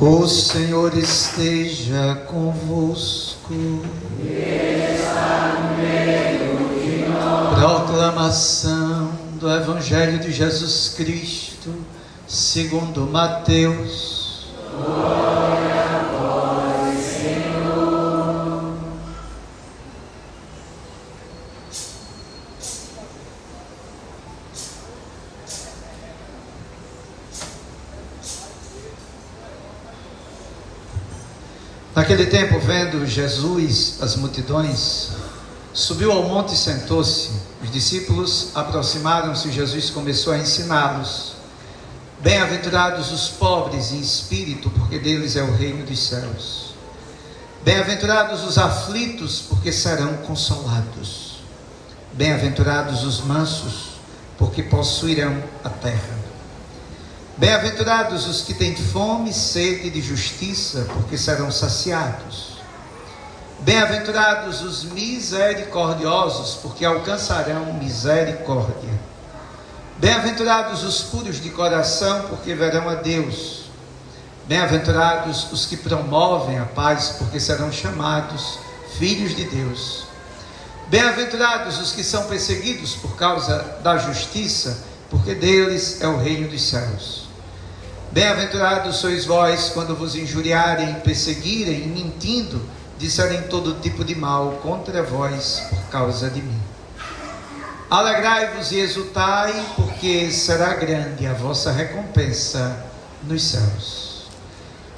O Senhor esteja convosco. Ele está no meio de nós. Proclamação do Evangelho de Jesus Cristo, segundo Mateus. Glória a vós, Senhor. Naquele tempo, vendo Jesus as multidões, subiu ao monte e sentou-se. Os discípulos aproximaram-se e Jesus começou a ensiná-los. Bem-aventurados os pobres em espírito, porque deles é o reino dos céus. Bem-aventurados os aflitos, porque serão consolados. Bem-aventurados os mansos, porque possuirão a terra. Bem-aventurados os que têm fome e sede de justiça, porque serão saciados. Bem-aventurados os misericordiosos, porque alcançarão misericórdia. Bem-aventurados os puros de coração, porque verão a Deus. Bem-aventurados os que promovem a paz, porque serão chamados filhos de Deus. Bem-aventurados os que são perseguidos por causa da justiça, porque deles é o reino dos céus. Bem-aventurados sois vós quando vos injuriarem, perseguirem e mentindo, disserem todo tipo de mal contra vós por causa de mim. Alegrai-vos e exultai, porque será grande a vossa recompensa nos céus.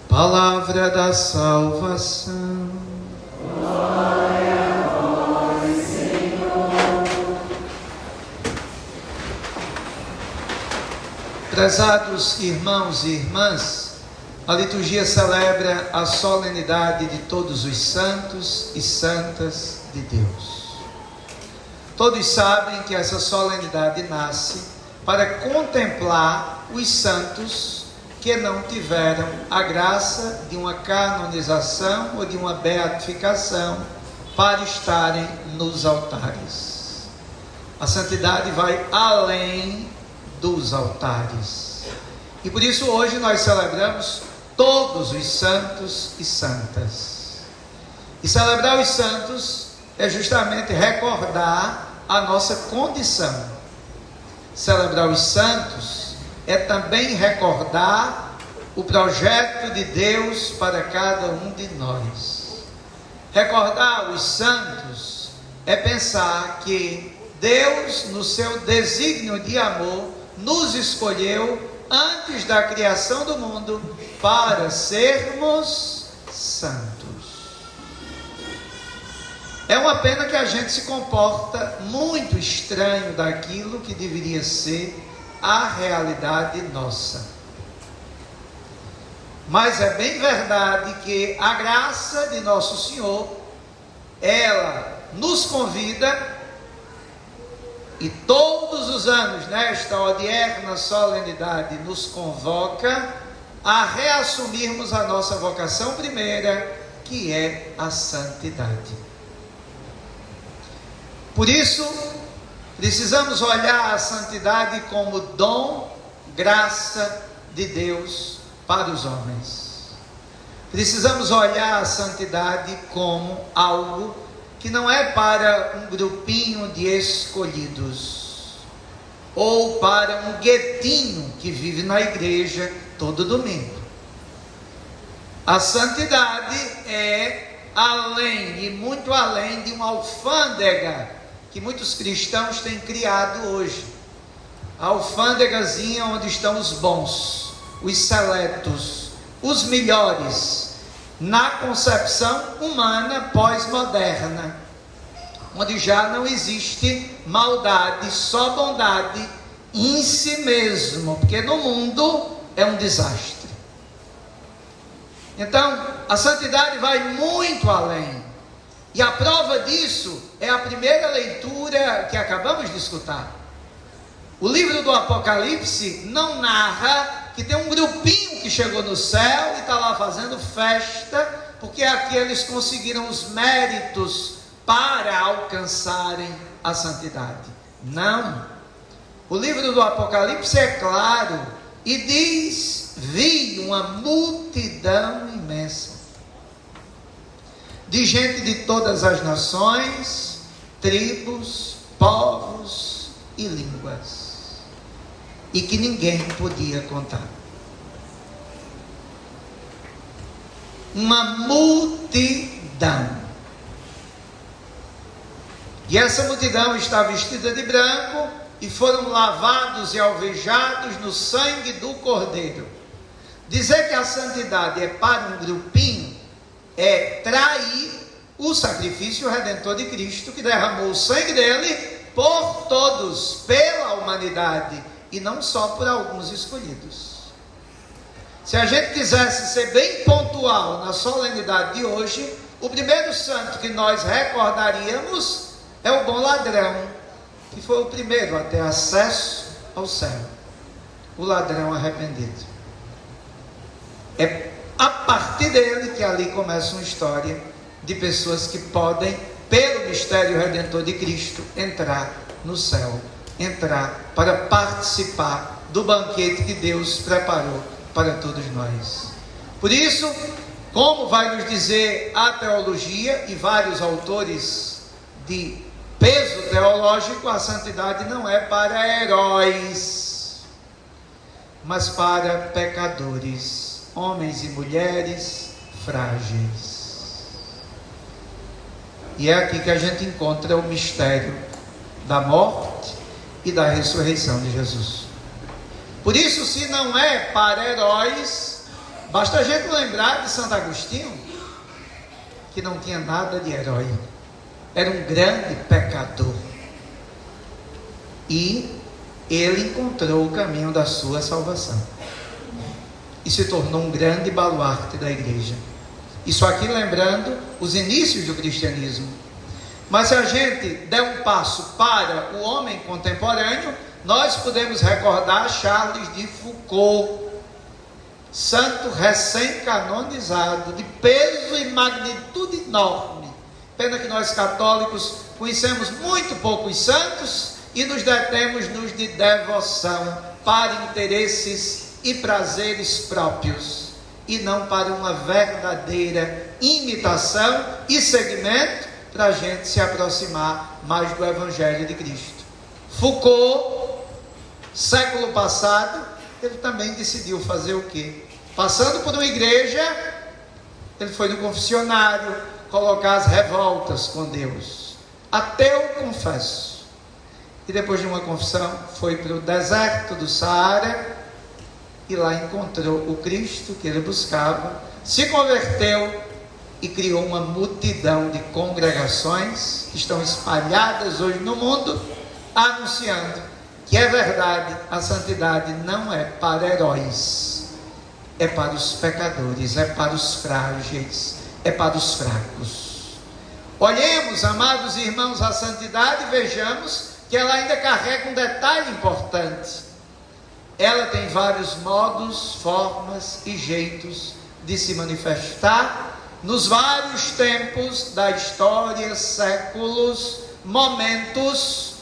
Palavra da salvação. Glória a vós, Senhor. Prezados irmãos e irmãs, a liturgia celebra a solenidade de todos os santos e santas de Deus. Todos sabem que essa solenidade nasce para contemplar os santos que não tiveram a graça de uma canonização ou de uma beatificação para estarem nos altares. A santidade vai além dos altares. E por isso hoje nós celebramos todos os santos e santas. E celebrar os santos é justamente recordar a nossa condição. Celebrar os santos é também recordar o projeto de Deus para cada um de nós. Recordar os santos é pensar que Deus, no seu desígnio de amor, nos escolheu antes da criação do mundo para sermos santos. É uma pena que a gente se comporta muito estranho daquilo que deveria ser a realidade nossa. Mas é bem verdade que a graça de Nosso Senhor, ela nos convida, e todos os anos nesta odierna solenidade nos convoca a reassumirmos a nossa vocação primeira, que é a santidade. Por isso, precisamos olhar a santidade como dom, graça de Deus para os homens. Precisamos olhar a santidade como algo que não é para um grupinho de escolhidos, ou para um guetinho que vive na igreja todo domingo. A santidade é além e muito além de uma alfândega que muitos cristãos têm criado hoje. A alfândegazinha onde estão os bons, os seletos, os melhores, na concepção humana pós-moderna, onde já não existe maldade, só bondade em si mesmo, porque no mundo é um desastre. Então, a santidade vai muito além. E a prova disso é a primeira leitura que acabamos de escutar. O livro do Apocalipse não narra que tem um grupinho que chegou no céu e está lá fazendo festa, porque aqueles conseguiram os méritos para alcançarem a santidade. Não. O livro do Apocalipse é claro E diz: vi uma multidão imensa, de gente de todas as nações, tribos, povos e línguas, e que ninguém podia contar. Uma multidão. E essa multidão está vestida de branco e foram lavados e alvejados no sangue do Cordeiro. Dizer que a santidade é para um grupinho é trair o sacrifício redentor de Cristo, que derramou o sangue dele por todos, pela humanidade, e não só por alguns escolhidos. Se a gente quisesse ser bem pontual na solenidade de hoje, o primeiro santo que nós recordaríamos é o bom ladrão, que foi o primeiro a ter acesso ao céu, o ladrão arrependido. É a partir dele que ali começa uma história de pessoas que podem, pelo mistério redentor de Cristo, entrar no céu, entrar para participar do banquete que Deus preparou para todos nós. Por isso, como vai nos dizer a teologia e vários autores de peso teológico, a santidade não é para heróis, mas para pecadores, homens e mulheres frágeis. E é aqui que a gente encontra o mistério da morte e da ressurreição de Jesus. Por isso, se não é para heróis, basta a gente lembrar de Santo Agostinho, que não tinha nada de herói, era um grande pecador, e ele encontrou o caminho da sua salvação, e se tornou um grande baluarte da igreja. Isso aqui lembrando os inícios do cristianismo. Mas se a gente der um passo para o homem contemporâneo, nós podemos recordar Charles de Foucault, santo recém-canonizado, de peso e magnitude enorme. Pena que nós católicos conhecemos muito pouco os santos e nos detemos-nos de devoção para interesses e prazeres próprios, e não para uma verdadeira imitação e seguimento para a gente se aproximar mais do Evangelho de Cristo. Foucault, século passado, ele também decidiu fazer o quê? Passando por uma igreja, ele foi no confessionário colocar as revoltas com Deus. Ateu, confesso. E depois de uma confissão, foi para o deserto do Saara, e lá encontrou o Cristo que ele buscava, se converteu e criou uma multidão de congregações que estão espalhadas hoje no mundo, anunciando que é verdade, a santidade não é para heróis, é para os pecadores, é para os frágeis, é para os fracos. Olhemos, amados irmãos, a santidade e vejamos que ela ainda carrega um detalhe importante. Ela tem vários modos, formas e jeitos de se manifestar nos vários tempos da história, séculos, momentos.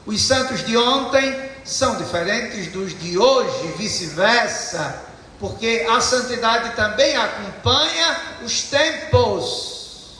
Os santos de ontem são diferentes dos de hoje, vice-versa, porque a santidade também acompanha os tempos.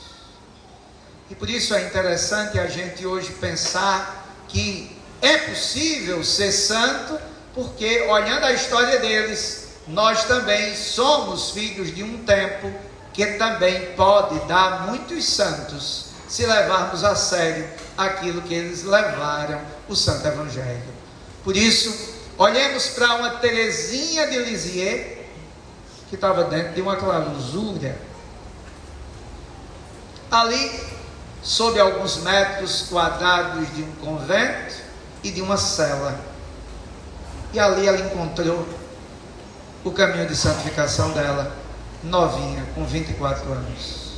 E por isso é interessante a gente hoje pensar que é possível ser santo, porque olhando a história deles, nós também somos filhos de um tempo que também pode dar muitos santos, se levarmos a sério aquilo que eles levaram, o Santo Evangelho. Por isso, olhemos para uma Teresinha de Lisieux, que estava dentro de uma clausura, ali, sob alguns metros quadrados de um convento e de uma cela. E ali ela encontrou o caminho de santificação dela, novinha, com 24 anos.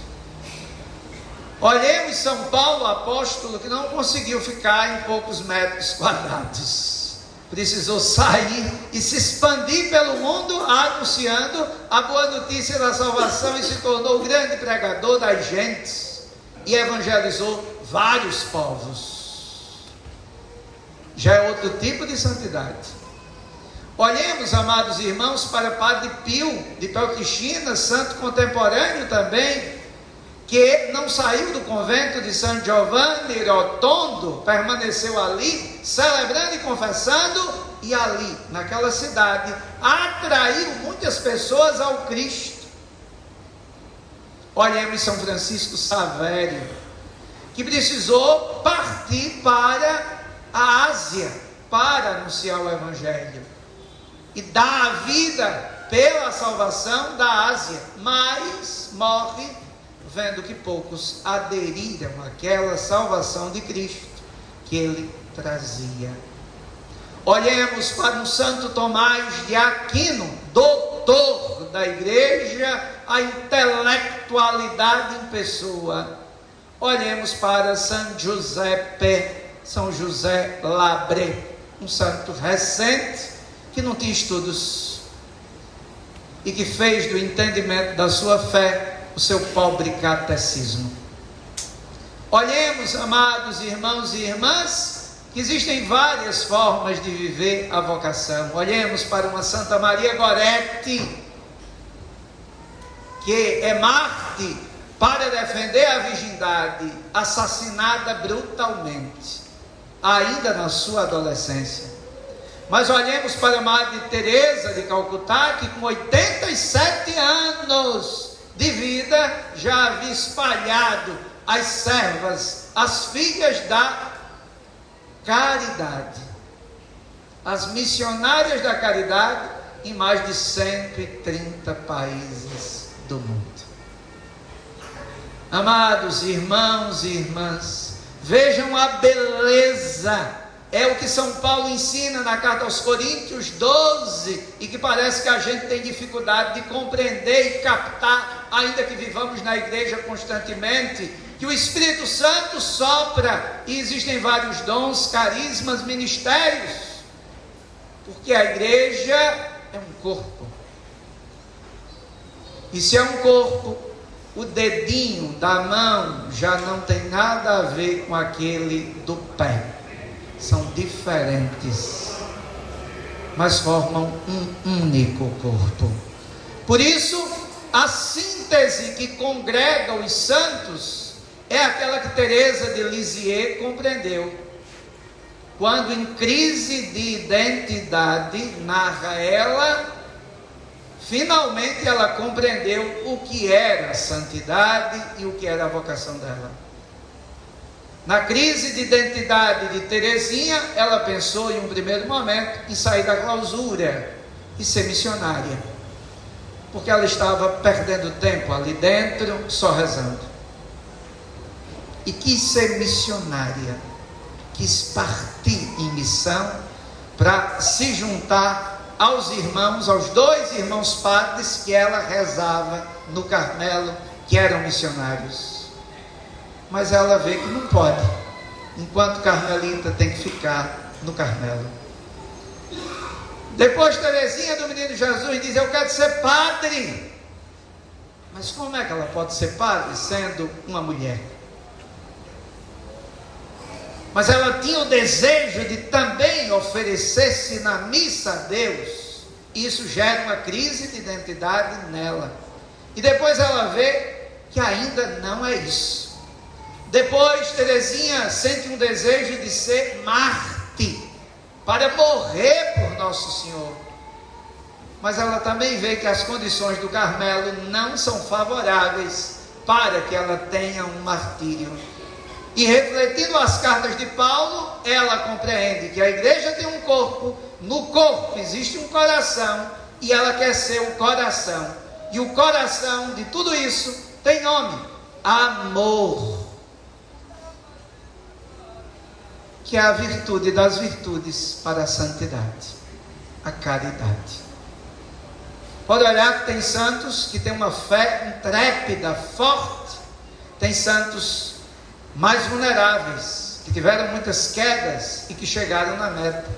Olhemos São Paulo, apóstolo, que não conseguiu ficar em poucos metros quadrados. Precisou sair e se expandir pelo mundo, anunciando a boa notícia da salvação, e se tornou o grande pregador das gentes e evangelizou vários povos. Já é outro tipo de santidade. Olhemos, amados irmãos, para Padre Pio de Peltrixina, santo contemporâneo também, que não saiu do convento de San Giovanni Rotondo, permaneceu ali, celebrando e confessando, e ali, naquela cidade, atraiu muitas pessoas ao Cristo. Olhemos São Francisco Savério, que precisou partir para a Ásia, para anunciar o Evangelho, e dar a vida pela salvação da Ásia, mas morre vendo que poucos aderiram àquela salvação de Cristo que ele trazia. Olhemos para um Santo Tomás de Aquino, doutor da igreja, a intelectualidade em pessoa. Olhemos para São José Labré, um santo recente, que não tinha estudos e que fez do entendimento da sua fé o seu pobre catecismo. Olhemos, amados irmãos e irmãs, que existem várias formas de viver a vocação. Olhemos para uma Santa Maria Goretti, que é Marte para defender a virgindade, assassinada brutalmente, ainda na sua adolescência. Mas olhemos para a Madre Teresa de Calcutá, que com 87 anos de vida já havia espalhado as servas, as filhas da caridade, as missionárias da caridade, em mais de 130 países do mundo. Amados irmãos e irmãs, vejam a beleza. É o que São Paulo ensina na carta aos Coríntios 12, e que parece que a gente tem dificuldade de compreender e captar, ainda que vivamos na igreja constantemente, que o Espírito Santo sopra, e existem vários dons, carismas, ministérios, porque a igreja é um corpo, e se é um corpo, o dedinho da mão já não tem nada a ver com aquele do pé. São diferentes, mas formam um único corpo. Por isso, a síntese que congrega os santos é aquela que Teresa de Lisieux compreendeu, quando em crise de identidade, narra ela, finalmente ela compreendeu o que era a santidade e o que era a vocação dela. Na crise de identidade de Teresinha, ela pensou em um primeiro momento em sair da clausura e ser missionária, porque ela estava perdendo tempo ali dentro, só rezando, e quis ser missionária, quis partir em missão para se juntar aos irmãos, aos 2 irmãos padres que ela rezava no Carmelo, que eram missionários. Mas ela vê que não pode, enquanto carmelita tem que ficar no Carmelo. Depois Teresinha do Menino Jesus diz: eu quero ser padre. Mas como é que ela pode ser padre sendo uma mulher? Mas ela tinha o desejo de também oferecer-se na missa a Deus. Isso gera uma crise de identidade nela, e depois ela vê que ainda não é isso. Depois Teresinha sente um desejo de ser mártir, para morrer por Nosso Senhor. Mas ela também vê que as condições do Carmelo não são favoráveis para que ela tenha um martírio. E refletindo as cartas de Paulo, ela compreende que a igreja tem um corpo, no corpo existe um coração, e ela quer ser o coração. E o coração de tudo isso tem nome: amor, que é a virtude das virtudes para a santidade, a caridade. Pode olhar que tem santos que têm uma fé intrépida, forte, tem santos mais vulneráveis, que tiveram muitas quedas e que chegaram na meta.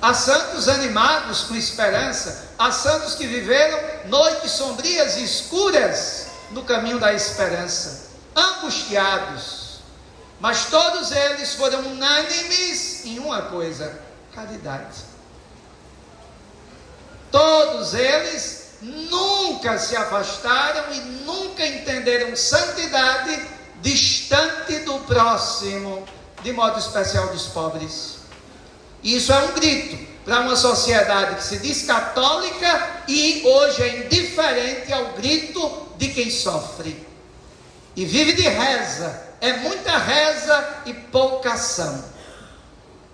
Há santos animados com esperança, há santos que viveram noites sombrias e escuras no caminho da esperança, angustiados, mas todos eles foram unânimes em uma coisa: caridade. todos eles nunca se afastaram e nunca entenderam santidade distante do próximo, de modo especial dos pobres. Isso é um grito para uma sociedade que se diz católica e hoje é indiferente ao grito de quem sofre e vive de reza. É muita reza e pouca ação.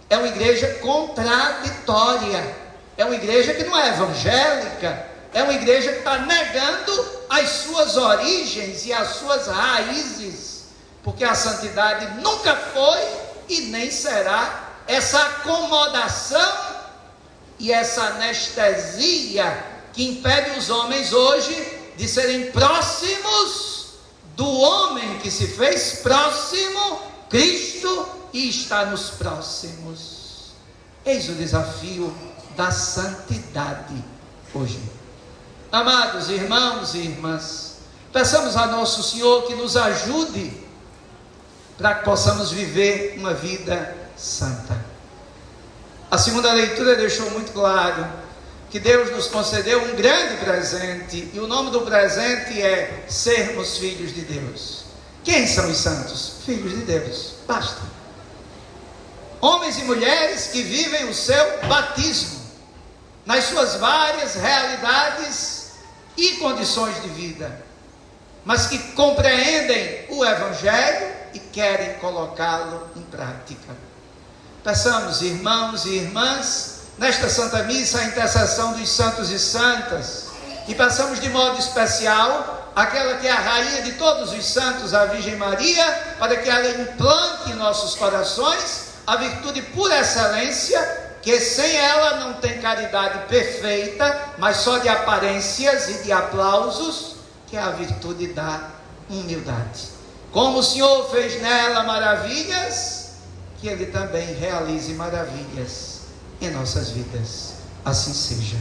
É uma igreja contraditória, é uma igreja que não é evangélica, é uma igreja que está negando as suas origens e as suas raízes, porque a santidade nunca foi e nem será essa acomodação e essa anestesia que impede os homens hoje de serem próximos do homem que se fez próximo, Cristo, e está nos próximos. Eis o desafio da santidade hoje. Amados irmãos e irmãs, peçamos a nosso Senhor que nos ajude para que possamos viver uma vida santa. A segunda leitura deixou muito claro que Deus nos concedeu um grande presente, e o nome do presente é sermos filhos de Deus. Quem são os santos? Filhos de Deus, basta. Homens e mulheres que vivem o seu batismo, nas suas várias realidades e condições de vida, mas que compreendem o Evangelho e querem colocá-lo em prática. Peçamos, irmãos e irmãs, nesta Santa Missa, a intercessão dos santos e santas, e peçamos de modo especial aquela que é a rainha de todos os santos, a Virgem Maria, para que ela implante em nossos corações a virtude por excelência, que sem ela não tem caridade perfeita, mas só de aparências e de aplausos, que é a virtude da humildade. Como o Senhor fez nela maravilhas, que Ele também realize maravilhas em nossas vidas. Assim seja.